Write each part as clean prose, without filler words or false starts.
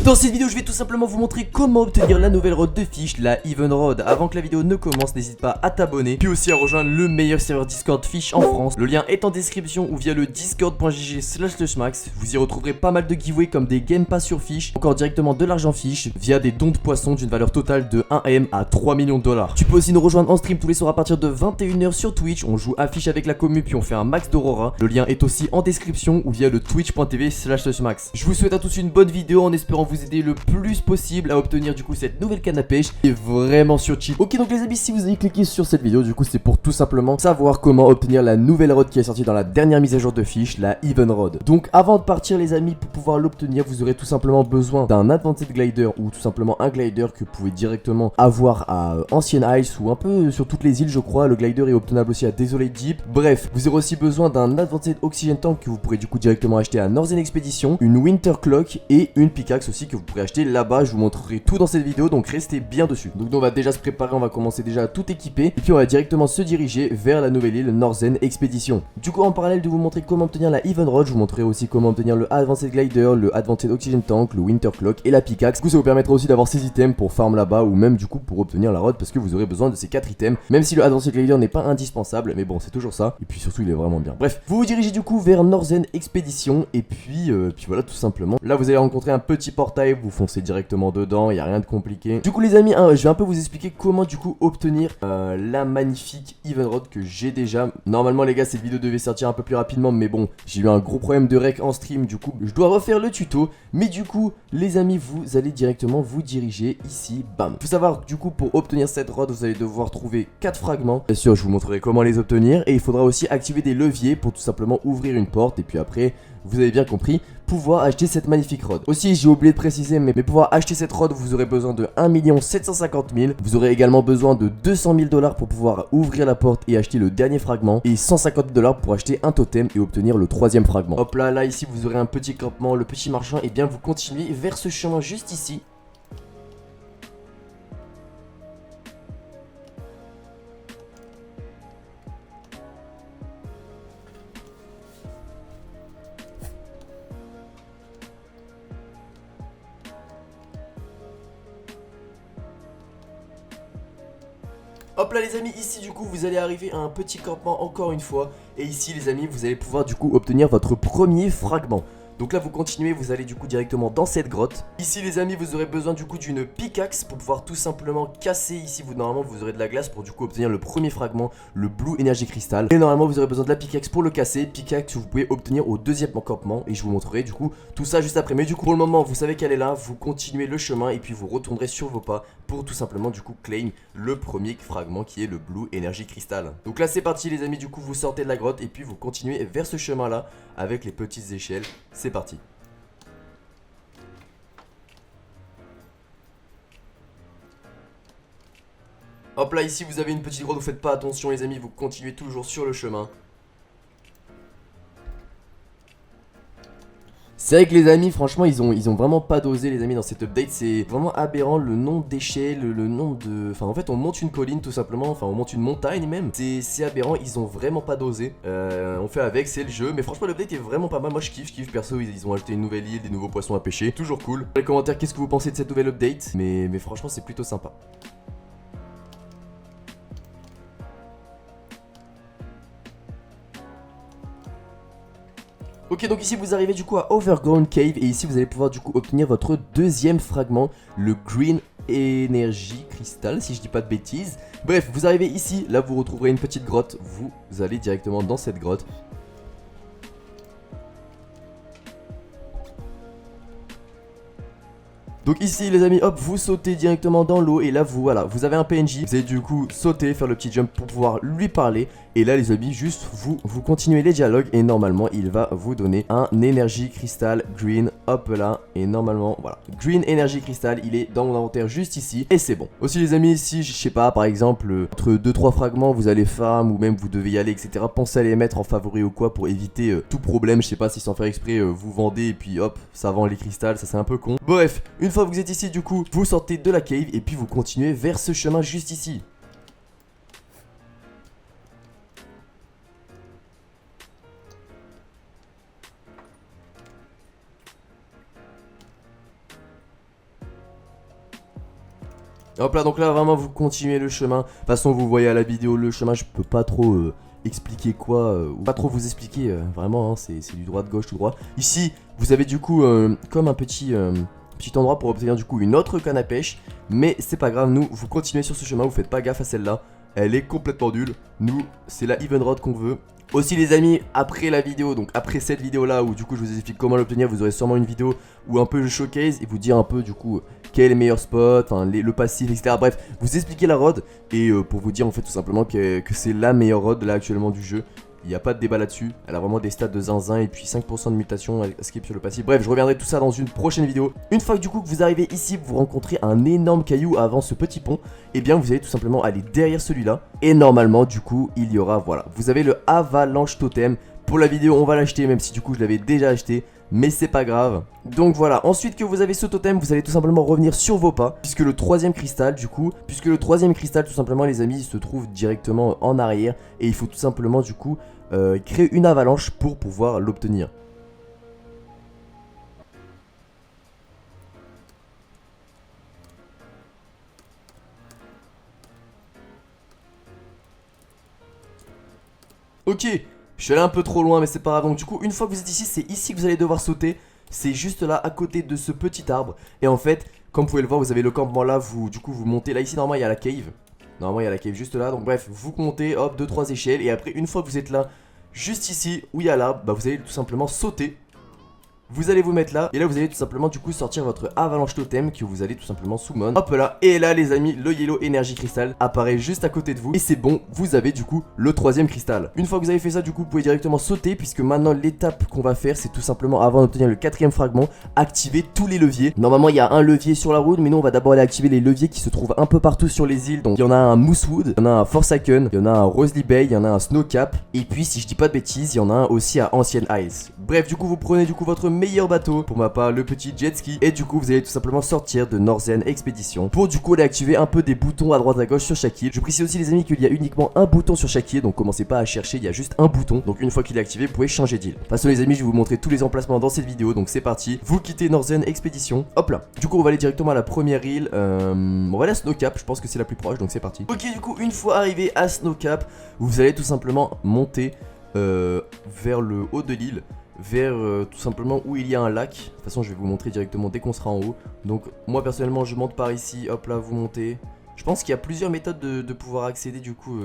Dans cette vidéo je vais tout simplement vous montrer comment obtenir la nouvelle rod de fish, la Even Rod. Avant que la vidéo ne commence, n'hésite pas à t'abonner, puis aussi à rejoindre le meilleur serveur Discord fish en France. Le lien est en description ou via le discord.gg/max. Vous y retrouverez pas mal de giveaways comme des game pass sur fish, encore directement de l'argent fish, via des dons de poissons d'une valeur totale de 1M à 3 millions de dollars. Tu peux aussi nous rejoindre en stream tous les soirs à partir de 21 h sur Twitch. On joue à fish avec la commu puis on fait un max d'Aurora. Le lien est aussi en description ou via le twitch.tv/max. Je vous souhaite à tous une bonne vidéo en espérant vous aider le plus possible à obtenir du coup cette nouvelle canne à pêche qui est vraiment sur cheat. Ok, donc les amis, si vous avez cliqué sur cette vidéo, du coup c'est pour tout simplement savoir comment obtenir la nouvelle rod qui est sortie dans la dernière mise à jour de fish, la Even Rod. Donc avant de partir les amis, pour pouvoir l'obtenir vous aurez tout simplement besoin d'un Advanced Glider ou tout simplement un glider que vous pouvez directement avoir à Ancient Ice ou un peu sur toutes les îles je crois. Le glider est obtenable aussi à Desolate Deep. Bref, vous aurez aussi besoin d'un Advanced Oxygen Tank que vous pourrez du coup directement acheter à Northern Expedition, une Winter Clock et une pickaxe aussi que vous pourrez acheter là-bas. Je vous montrerai tout dans cette vidéo, donc restez bien dessus. Donc on va déjà se préparer, on va commencer déjà à tout équiper et puis on va directement se diriger vers la nouvelle île Northern Expedition. Du coup en parallèle de vous montrer comment obtenir la Even Rod, je vous montrerai aussi comment obtenir le Advanced Glider, le Advanced Oxygen Tank, le Winter Clock et la pickaxe. Du coup ça vous permettra aussi d'avoir ces items pour farm là-bas ou même du coup pour obtenir la Rod parce que vous aurez besoin de ces 4 items. Même si le Advanced Glider n'est pas indispensable, mais bon c'est toujours ça. Et puis surtout il est vraiment bien. Bref, vous vous dirigez du coup vers Northern Expedition et puis voilà tout simplement. Là vous allez rencontrer un petit portail, vous foncez directement dedans, il n'y a rien de compliqué. Du coup les amis, je vais un peu vous expliquer comment du coup obtenir la magnifique Even Rod que j'ai déjà. Normalement les gars cette vidéo devait sortir un peu plus rapidement mais bon j'ai eu un gros problème de rec en stream, du coup je dois refaire le tuto. Mais du coup les amis vous allez directement vous diriger ici, bam. Faut savoir du coup pour obtenir cette rod vous allez devoir trouver 4 fragments. Bien sûr je vous montrerai comment les obtenir et il faudra aussi activer des leviers pour tout simplement ouvrir une porte et puis après vous avez bien compris, pouvoir acheter cette magnifique rod. Aussi j'ai oublié de préciser mais pour pouvoir acheter cette rod vous aurez besoin de 1 750 000. Vous aurez également besoin de 200 000 $ pour pouvoir ouvrir la porte et acheter le dernier fragment et 150 $ pour acheter un totem et obtenir le troisième fragment. Hop là, là ici vous aurez un petit campement, le petit marchand et bien vous continuez vers ce chemin juste ici. Hop là les amis, ici du coup vous allez arriver à un petit campement encore une fois. Et ici les amis vous allez pouvoir du coup obtenir votre premier fragment. Donc là vous continuez, vous allez du coup directement dans cette grotte. Ici les amis vous aurez besoin du coup d'une pickaxe pour pouvoir tout simplement casser. Ici vous normalement vous aurez de la glace pour du coup obtenir le premier fragment, le Blue Energy Crystal. Et normalement vous aurez besoin de la pickaxe pour le casser. Pickaxe que vous pouvez obtenir au deuxième campement. Et je vous montrerai du coup tout ça juste après. Mais du coup pour le moment vous savez qu'elle est là. Vous continuez le chemin et puis vous retournerez sur vos pas pour tout simplement du coup claim le premier fragment qui est le Blue Energy Crystal. Donc là c'est parti les amis, du coup vous sortez de la grotte et puis vous continuez vers ce chemin là avec les petites échelles. C'est parti. Hop là ici vous avez une petite grotte, vous faites pas attention les amis, vous continuez toujours sur le chemin. C'est vrai que les amis franchement ils ont vraiment pas dosé les amis dans cette update. C'est vraiment aberrant le nombre d'échelles, le nombre de... Enfin en fait on monte une colline tout simplement, enfin on monte une montagne même. C'est aberrant, ils ont vraiment pas dosé. On fait avec, c'est le jeu. Mais franchement l'update est vraiment pas mal, moi je kiffe perso. Ils ont ajouté une nouvelle île, des nouveaux poissons à pêcher, toujours cool. Dans les commentaires qu'est-ce que vous pensez de cette nouvelle update. Mais franchement c'est plutôt sympa. Ok donc ici vous arrivez du coup à Overgrown Cave et ici vous allez pouvoir du coup obtenir votre deuxième fragment, le Green Energy Crystal si je dis pas de bêtises. Bref vous arrivez ici, là vous retrouverez une petite grotte, vous allez directement dans cette grotte. Donc ici les amis hop vous sautez directement dans l'eau et là vous voilà vous avez un PNJ. Vous allez du coup sauter, faire le petit jump pour pouvoir lui parler. Et là les amis juste vous continuez les dialogues et normalement il va vous donner un Energy Crystal Green. Hop là et normalement voilà Green Energy Crystal il est dans mon inventaire juste ici et c'est bon. Aussi les amis si je sais pas par exemple entre 2-3 fragments vous allez farm ou même vous devez y aller etc. Pensez à les mettre en favori ou quoi pour éviter tout problème. Je sais pas si sans faire exprès vous vendez et puis hop ça vend les cristals, ça c'est un peu con. Bref une fois que vous êtes ici du coup vous sortez de la cave et puis vous continuez vers ce chemin juste ici. Hop là, donc là vraiment vous continuez le chemin. De toute façon vous voyez à la vidéo le chemin, je peux pas trop expliquer quoi, ou pas trop vous expliquer, vraiment hein, c'est du droit de gauche tout droit. Ici vous avez du coup comme un petit endroit pour obtenir du coup une autre canne à pêche. Mais c'est pas grave, nous vous continuez sur ce chemin, vous faites pas gaffe à celle-là. Elle est complètement nulle. Nous c'est la Even Rod qu'on veut. Aussi les amis, après la vidéo, donc après cette vidéo là où du coup je vous explique comment l'obtenir, vous aurez sûrement une vidéo où un peu je showcase et vous dire un peu du coup quel est le meilleur spot, enfin le passif, etc. Bref, vous expliquez la rod et pour vous dire en fait tout simplement que c'est la meilleure rod là actuellement du jeu. Il n'y a pas de débat là-dessus, elle a vraiment des stats de zinzin et puis 5% de mutation, elle skip sur le passif. Bref, je reviendrai tout ça dans une prochaine vidéo. Une fois que du coup que vous arrivez ici, vous rencontrez un énorme caillou avant ce petit pont, et bien vous allez tout simplement aller derrière celui-là. Et normalement du coup il y aura, voilà, vous avez le avalanche totem. Pour la vidéo on va l'acheter même si du coup je l'avais déjà acheté. Mais c'est pas grave. Donc voilà, ensuite que vous avez ce totem, vous allez tout simplement revenir sur vos pas. Puisque le troisième cristal tout simplement les amis, il se trouve directement en arrière. Et il faut tout simplement du coup créer une avalanche pour pouvoir l'obtenir. Ok, je suis allé un peu trop loin mais c'est pas grave. Donc du coup une fois que vous êtes ici, c'est ici que vous allez devoir sauter. C'est juste là à côté de ce petit arbre. Et en fait, comme vous pouvez le voir, vous avez le campement là, du coup vous montez. Là ici normalement il y a la cave. Normalement il y a la cave juste là. Donc bref, vous montez, hop, 2-3 échelles. Et après une fois que vous êtes là, juste ici où il y a l'arbre, bah vous allez tout simplement sauter. Vous allez vous mettre là, et là vous allez tout simplement du coup sortir votre avalanche totem que vous allez tout simplement summon. Hop là, et là les amis, le Yellow Energy Crystal apparaît juste à côté de vous. Et c'est bon, vous avez du coup le troisième cristal. Une fois que vous avez fait ça, du coup vous pouvez directement sauter. Puisque maintenant l'étape qu'on va faire, c'est tout simplement avant d'obtenir le quatrième fragment, activer tous les leviers. Normalement il y a un levier sur la route, mais nous on va d'abord aller activer les leviers qui se trouvent un peu partout sur les îles. Donc il y en a un Moosewood, il y en a un Forsaken, il y en a un Rosely Bay, il y en a un Snowcap. Et puis si je dis pas de bêtises, il y en a un aussi à Ancient Isles. Bref, du coup vous prenez du coup votre meilleur bateau, pour ma part le petit jet ski, et du coup vous allez tout simplement sortir de Northern Expedition pour du coup aller activer un peu des boutons à droite à gauche sur chaque île. Je précise aussi les amis qu'il y a uniquement un bouton sur chaque île, donc commencez pas à chercher, il y a juste un bouton. Donc une fois qu'il est activé, vous pouvez changer d'île. De toute façon les amis, je vais vous montrer tous les emplacements dans cette vidéo, donc c'est parti. Vous quittez Northern Expedition, hop là. Du coup on va aller directement à la première île, on va aller à Snowcap, je pense que c'est la plus proche, donc c'est parti. Ok, du coup une fois arrivé à Snowcap, vous allez tout simplement monter vers le haut de l'île, vers tout simplement où il y a un lac. De toute façon je vais vous montrer directement dès qu'on sera en haut. Donc moi personnellement je monte par ici, hop là vous montez. Je pense qu'il y a plusieurs méthodes de pouvoir accéder du coup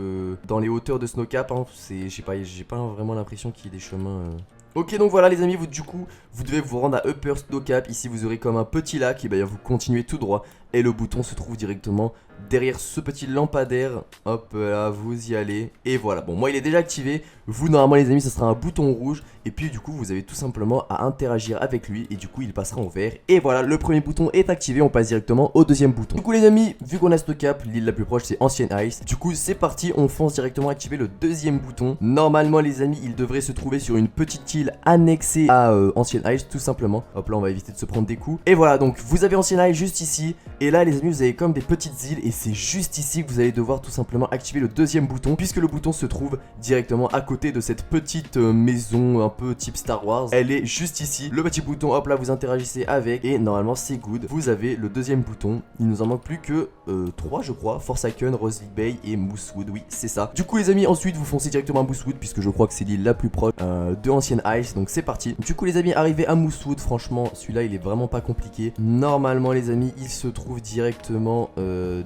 dans les hauteurs de Snowcap hein. J'ai pas vraiment l'impression qu'il y ait des chemins Ok, donc voilà les amis, du coup vous devez vous rendre à Upper Snowcap. Ici vous aurez comme un petit lac, et bien vous continuez tout droit. Et le bouton se trouve directement derrière ce petit lampadaire. Hop là, vous y allez. Et voilà, bon moi il est déjà activé. Vous normalement les amis, ça sera un bouton rouge. Et puis du coup vous avez tout simplement à interagir avec lui. Et du coup il passera en vert. Et voilà, le premier bouton est activé, on passe directement au deuxième bouton. Du coup les amis, vu qu'on a Snowcap, l'île la plus proche c'est Ancient Ice. Du coup c'est parti, on fonce directement activer le deuxième bouton. Normalement les amis, il devrait se trouver sur une petite île annexée à Ancient Ice tout simplement. Hop là, on va éviter de se prendre des coups. Et voilà, donc vous avez Ancient Ice juste ici. Et là les amis, vous avez comme des petites îles. Et c'est juste ici que vous allez devoir tout simplement activer le deuxième bouton, puisque le bouton se trouve directement à côté de cette petite maison un peu type Star Wars. Elle est juste ici. Le petit bouton, hop là, vous interagissez avec. Et normalement c'est good. Vous avez le deuxième bouton. Il nous en manque plus que 3 je crois. Forsaken, Rosely Bay et Moosewood. Oui c'est ça. Du coup les amis, ensuite vous foncez directement à Moosewood, puisque je crois que c'est l'île la plus proche de Ancient Ice. Donc c'est parti. Du coup les amis, arrivé à Moosewood, franchement celui-là il est vraiment pas compliqué. Normalement les amis, il se trouve directement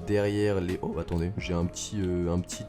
derrière les... Oh attendez, j'ai un petit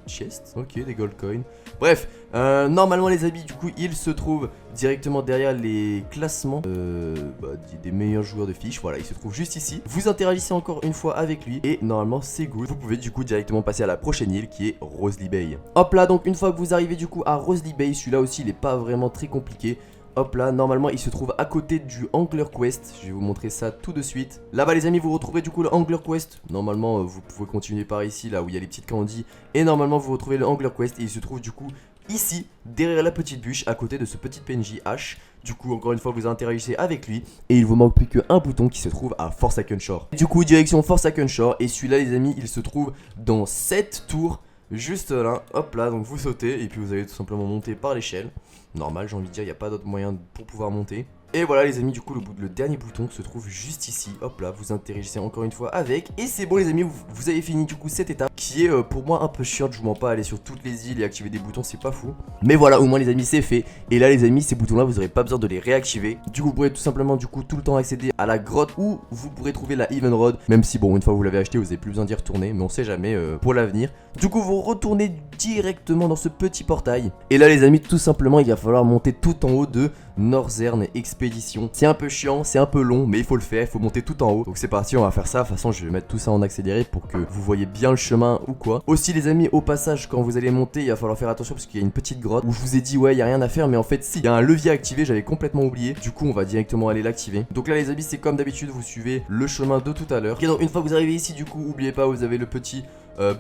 chest. Ok, des gold coins. Bref, normalement les amis, du coup il se trouve directement derrière les classements des meilleurs joueurs de fiches. Voilà, il se trouve juste ici. Vous interagissez encore une fois avec lui et normalement c'est good. Vous pouvez du coup directement passer à la prochaine île qui est Rosely Bay. Hop là, donc une fois que vous arrivez du coup à Rosely Bay, celui-là aussi il est pas vraiment très compliqué. Hop là, normalement il se trouve à côté du Angler Quest. Je vais vous montrer ça tout de suite. Là-bas les amis, vous retrouverez du coup le Angler Quest. Normalement vous pouvez continuer par ici, là où il y a les petites candies. Et normalement vous retrouvez le Angler Quest. Et il se trouve du coup ici, derrière la petite bûche, à côté de ce petit PNJ H. Du coup encore une fois vous interagissez avec lui. Et il vous manque plus qu'un bouton qui se trouve à Forsaken Shore. Du coup direction Forsaken Shore. Et celui-là les amis, il se trouve dans cette tour. Juste là, hop là, donc vous sautez et puis vous allez tout simplement monter par l'échelle. Normal, j'ai envie de dire, il n'y a pas d'autre moyen pour pouvoir monter. Et voilà les amis, du coup le dernier bouton se trouve juste ici. Hop là, vous interagissez encore une fois avec. Et c'est bon les amis, vous avez fini du coup cette étape qui est pour moi un peu chiante. Je vous mens pas, aller sur toutes les îles et activer des boutons, c'est pas fou. Mais voilà, au moins les amis c'est fait. Et là les amis, ces boutons là vous aurez pas besoin de les réactiver. Du coup vous pourrez tout simplement du coup tout le temps accéder à la grotte où vous pourrez trouver la Even Rod. Même si bon, une fois que vous l'avez acheté, vous avez plus besoin d'y retourner, mais on sait jamais pour l'avenir. Du coup vous retournez directement dans ce petit portail. Et là les amis, tout simplement il va falloir monter tout en haut de Northern Expedition. C'est un peu chiant, c'est un peu long, mais il faut le faire, il faut monter tout en haut. Donc c'est parti, on va faire ça. De toute façon, je vais mettre tout ça en accéléré pour que vous voyez bien le chemin ou quoi. Aussi les amis, au passage, quand vous allez monter, il va falloir faire attention parce qu'il y a une petite grotte où je vous ai dit ouais, il y a rien à faire, mais en fait si, il y a un levier activé, j'avais complètement oublié. Du coup, on va directement aller l'activer. Donc là les amis, c'est comme d'habitude, vous suivez le chemin de tout à l'heure. Ok, donc une fois que vous arrivez ici, du coup, oubliez pas, vous avez le petit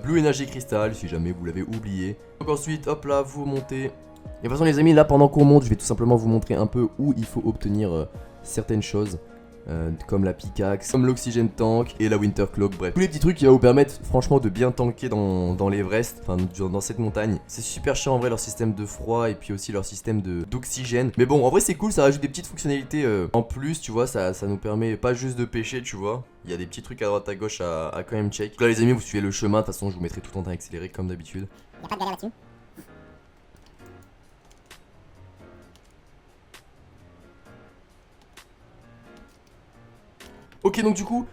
Blue Energy Crystal si jamais vous l'avez oublié. Donc ensuite, hop là, vous montez. Et de toute façon les amis, là pendant qu'on monte, je vais tout simplement vous montrer un peu où il faut obtenir certaines choses, comme la pickaxe, comme l'oxygène tank et la winter cloak, bref. Tous les petits trucs qui vont vous permettre franchement de bien tanker dans l'Everest, enfin dans cette montagne. C'est super chiant en vrai leur système de froid et puis aussi leur système d'oxygène. Mais bon, en vrai c'est cool, ça rajoute des petites fonctionnalités en plus, tu vois, ça nous permet pas juste de pêcher, tu vois. Il y a des petits trucs à droite à gauche à quand même check. Donc là les amis, vous suivez le chemin, de toute façon je vous mettrai tout en temps accéléré comme d'habitude. Y'a pas de galère là-dessus. Ok, donc du coup,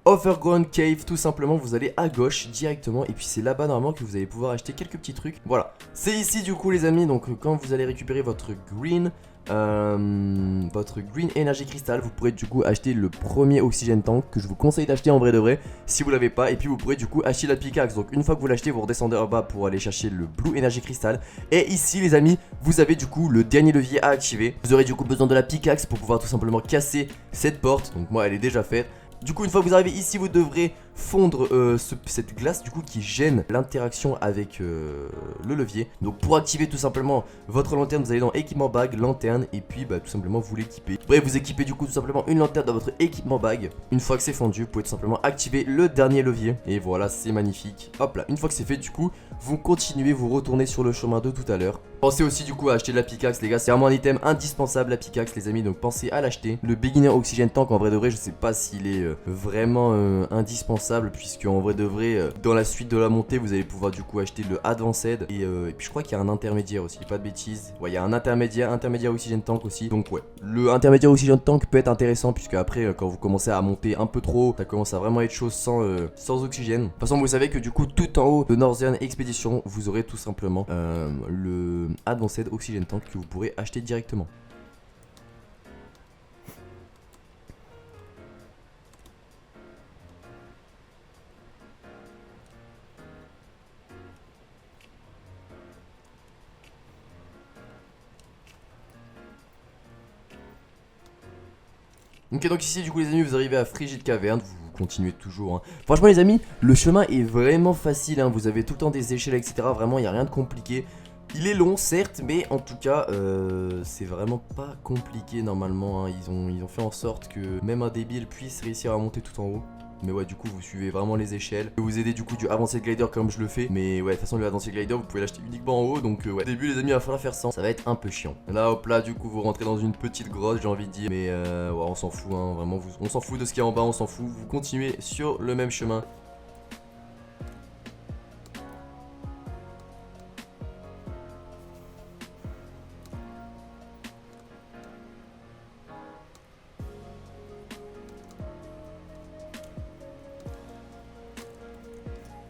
Overgrown Cave, tout simplement, vous allez à gauche directement. Et puis c'est là-bas normalement que vous allez pouvoir acheter quelques petits trucs. Voilà, c'est ici du coup les amis. Donc quand vous allez récupérer votre green Energy Crystal, vous pourrez du coup acheter le premier Oxygène Tank que je vous conseille d'acheter en vrai de vrai si vous l'avez pas. Et puis vous pourrez du coup acheter la pickaxe. Donc une fois que vous l'achetez, vous redescendez en bas pour aller chercher le Blue Energy Crystal. Et ici les amis, vous avez du coup le dernier levier à activer. Vous aurez du coup besoin de la pickaxe pour pouvoir tout simplement casser cette porte. Donc moi elle est déjà faite. Du coup une fois que vous arrivez ici, vous devrez fondre cette glace du coup qui gêne l'interaction avec le levier. Donc pour activer tout simplement votre lanterne, vous allez dans équipement bag, lanterne, et puis bah, tout simplement vous l'équipez. Bref, vous équipez du coup tout simplement une lanterne dans votre équipement bag. Une fois que c'est fondu, vous pouvez tout simplement activer le dernier levier. Et voilà, c'est magnifique. Hop là, une fois que c'est fait du coup, vous continuez, vous retournez sur le chemin de tout à l'heure. Pensez aussi du coup à acheter la pickaxe les gars, c'est vraiment un item indispensable la pickaxe les amis, donc pensez à l'acheter. Le beginner oxygène tank en vrai de vrai, je sais pas s'il est vraiment indispensable, puisque en vrai de vrai, dans la suite de la montée, vous allez pouvoir du coup acheter le advanced et puis je crois qu'il y a un intermédiaire aussi, pas de bêtises. Ouais, il y a un intermédiaire oxygène tank aussi. Donc ouais, le intermédiaire oxygène tank peut être intéressant puisque après quand vous commencez à monter un peu trop, ça commence à vraiment être chaud sans oxygène. De toute façon, vous savez que du coup tout en haut de Northern Expedition, vous aurez tout simplement le advanced oxygène tank que vous pourrez acheter directement. Ok, donc ici du coup les amis, vous arrivez à Frigid Cavern, vous continuez toujours hein. Franchement les amis, le chemin est vraiment facile hein. Vous avez tout le temps des échelles etc, vraiment il n'y a rien de compliqué. Il est long certes, mais en tout cas c'est vraiment pas compliqué normalement hein. Ils ont fait en sorte que même un débile puisse réussir à monter tout en haut. Mais ouais, du coup vous suivez vraiment les échelles. Vous aidez du coup du Advanced Glider comme je le fais. Mais ouais, de toute façon le Advanced Glider vous pouvez l'acheter uniquement en haut. Donc ouais, au début les amis il va falloir faire ça. Ça va être un peu chiant. Là hop là du coup vous rentrez dans une petite grotte j'ai envie de dire. Mais ouais on s'en fout hein, vraiment on s'en fout de ce qu'il y a en bas, on s'en fout. Vous continuez sur le même chemin.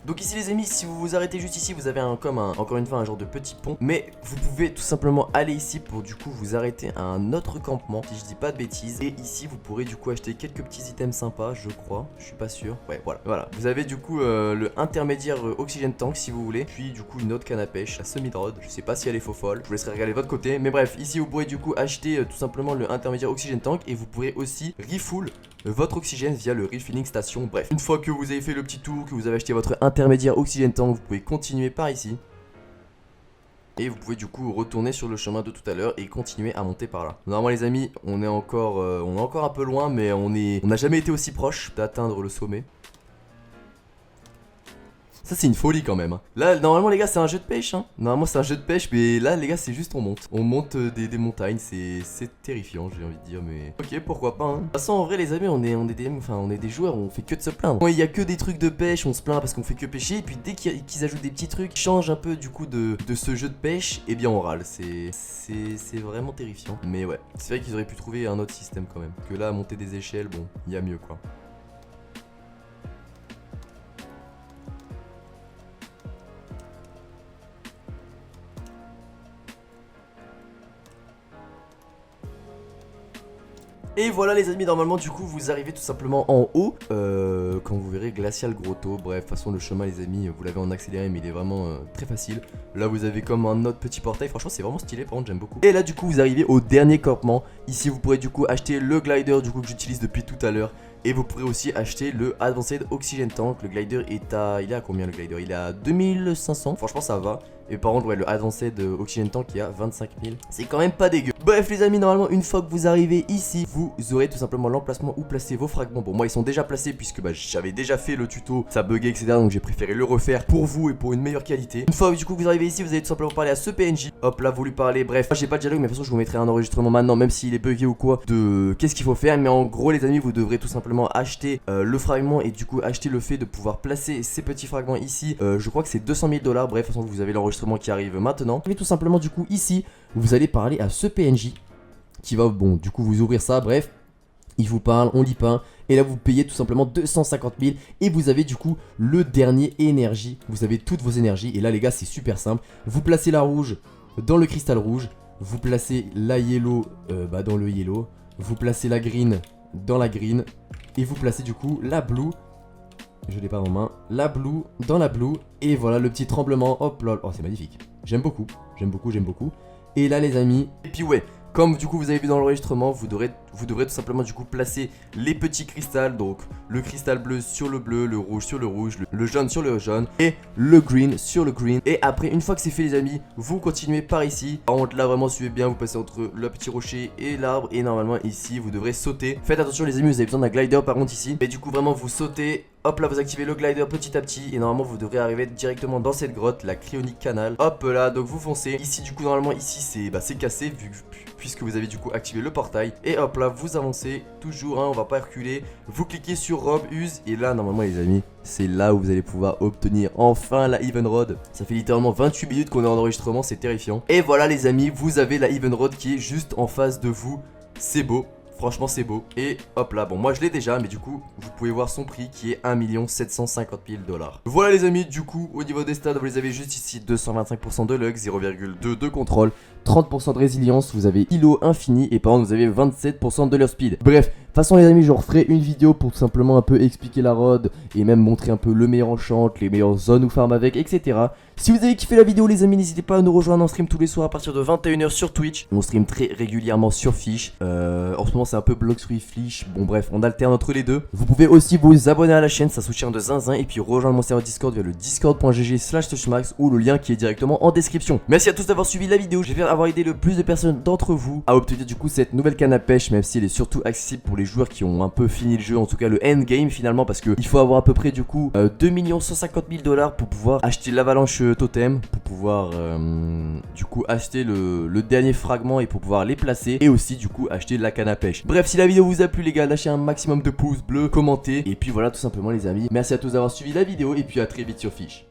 Donc ici les amis, si vous vous arrêtez juste ici, vous avez encore une fois un genre de petit pont. Mais vous pouvez tout simplement aller ici pour du coup vous arrêter à un autre campement, si je dis pas de bêtises. Et ici vous pourrez du coup acheter quelques petits items sympas, je crois, je suis pas sûr. Ouais voilà, vous avez du coup le intermédiaire oxygène tank si vous voulez. Puis du coup une autre canne à pêche, la semi-rod, je sais pas si elle est faux folle. Je vous laisserai regarder de votre côté. Mais bref, ici vous pourrez du coup acheter tout simplement le intermédiaire oxygène tank. Et vous pourrez aussi refull votre oxygène via le refilling station. Bref, une fois que vous avez fait le petit tour, que vous avez acheté votre intermédiaire oxygène tank, vous pouvez continuer par ici. Et vous pouvez du coup retourner sur le chemin de tout à l'heure et continuer à monter par là. Normalement les amis, on est encore un peu loin, mais on n'a jamais été aussi proche d'atteindre le sommet. Ça c'est une folie quand même. Là normalement les gars c'est un jeu de pêche. Normalement c'est un jeu de pêche, mais là les gars c'est juste on monte. On monte des montagnes, c'est terrifiant j'ai envie de dire, mais ok pourquoi pas. De toute façon en vrai les amis on est des joueurs, on fait que de se plaindre. Il y a que des trucs de pêche, on se plaint parce qu'on fait que pêcher, et puis dès qu'ils ajoutent des petits trucs qui changent un peu du coup de ce jeu de pêche, eh bien on râle. C'est vraiment terrifiant. Mais ouais, c'est vrai qu'ils auraient pu trouver un autre système quand même. Que là monter des échelles, bon, il y a mieux quoi. Et voilà les amis, normalement du coup vous arrivez tout simplement en haut, quand vous verrez Glacial Grotto. Bref, de toute façon le chemin les amis, vous l'avez en accéléré mais il est vraiment très facile. Là vous avez comme un autre petit portail, franchement c'est vraiment stylé, par contre j'aime beaucoup. Et là du coup vous arrivez au dernier campement. Ici vous pourrez du coup acheter le glider du coup que j'utilise depuis tout à l'heure. Et vous pourrez aussi acheter le Advanced Oxygen Tank. Le glider est à... Il est à combien le glider? Il est à 2500. Franchement ça va. Et par contre ouais le Advanced Oxygen Tank il est à 25 000. C'est quand même pas dégueu. Bref les amis, normalement une fois que vous arrivez ici, vous aurez tout simplement l'emplacement où placer vos fragments. Bon moi ils sont déjà placés puisque bah, j'avais déjà fait le tuto, ça buguait etc. Donc j'ai préféré le refaire pour vous et pour une meilleure qualité. Une fois que du coup vous arrivez ici, vous allez tout simplement parler à ce PNJ. Hop là vous lui parlez, bref. Moi j'ai pas de dialogue mais de toute façon je vous mettrai un enregistrement maintenant, même s'il est bugué ou quoi, de qu'est-ce qu'il faut faire. Mais en gros les amis vous devrez tout simplement acheter le fragment et du coup acheter le fait de pouvoir placer ces petits fragments ici. Je crois que c'est 200 000 $. Bref, de toute façon vous avez l'enregistrement qui arrive maintenant. Et tout simplement du coup ici vous allez parler à ce PNJ qui va bon du coup vous ouvrir ça. Bref, il vous parle, on lit pas. Et là vous payez tout simplement 250 000 et vous avez du coup le dernier énergie. Vous avez toutes vos énergies et là les gars c'est super simple. Vous placez la rouge dans le cristal rouge, vous placez la yellow dans le yellow, vous placez la green dans la green et vous placez du coup la blue. Je l'ai pas en main. La blue dans la blue. Et voilà le petit tremblement. Hop lol. Oh c'est magnifique. J'aime beaucoup. J'aime beaucoup, j'aime beaucoup. Et là les amis. Et puis ouais. Comme du coup vous avez vu dans l'enregistrement, vous devrez tout simplement du coup placer les petits cristals. Donc le cristal bleu sur le bleu, le rouge sur le rouge, le jaune sur le jaune et le green sur le green. Et après une fois que c'est fait les amis, vous continuez par ici. Par contre là vraiment suivez bien, vous passez entre le petit rocher et l'arbre. Et normalement ici vous devrez sauter. Faites attention les amis, vous avez besoin d'un glider par contre ici. Et du coup vraiment vous sautez. Hop là vous activez le glider petit à petit. Et normalement vous devrez arriver directement dans cette grotte, la Cryonic Canal. Hop là donc vous foncez. Ici du coup normalement ici c'est cassé puisque vous avez du coup activé le portail. Et hop là vous avancez toujours on va pas reculer. Vous cliquez sur Rob use. Et là normalement les amis c'est là où vous allez pouvoir obtenir enfin la Evenrod. Ça fait littéralement 28 minutes qu'on est en enregistrement, c'est terrifiant. Et voilà les amis, vous avez la Evenrod qui est juste en face de vous. C'est beau. Franchement c'est beau. Et hop là, bon moi je l'ai déjà, mais du coup vous pouvez voir son prix qui est 1 750 000 $. Voilà les amis, du coup au niveau des stats vous les avez juste ici. 225% de luck, 0,2 de contrôle, 30% de résilience, vous avez îlot infini et par contre vous avez 27% de leur speed. Bref, de toute façon les amis je referai une vidéo pour tout simplement un peu expliquer la rod et même montrer un peu le meilleur enchant, les meilleures zones où farm avec, etc. Si vous avez kiffé la vidéo les amis, n'hésitez pas à nous rejoindre en stream tous les soirs à partir de 21 h sur Twitch. On stream très régulièrement sur Fish. En ce moment c'est un peu Bloxfree Fish. Bon bref, on alterne entre les deux. Vous pouvez aussi vous abonner à la chaîne, ça soutient de zinzin. Et puis rejoindre mon serveur Discord via le discord.gg/touchmax ou le lien qui est directement en description. Merci à tous d'avoir suivi la vidéo. J'espère avoir aidé le plus de personnes d'entre vous à obtenir du coup cette nouvelle canne à pêche, même si elle est surtout accessible pour les joueurs qui ont un peu fini le jeu, en tout cas le endgame finalement, parce que il faut avoir à peu près du coup 2 150 000 $ pour pouvoir acheter l'avalanche totem, pour pouvoir du coup acheter le dernier fragment et pour pouvoir les placer, et aussi du coup acheter la canne à pêche. Bref, si la vidéo vous a plu les gars, lâchez un maximum de pouces bleus, commentez, et puis voilà tout simplement les amis. Merci à tous d'avoir suivi la vidéo et puis à très vite sur Fish.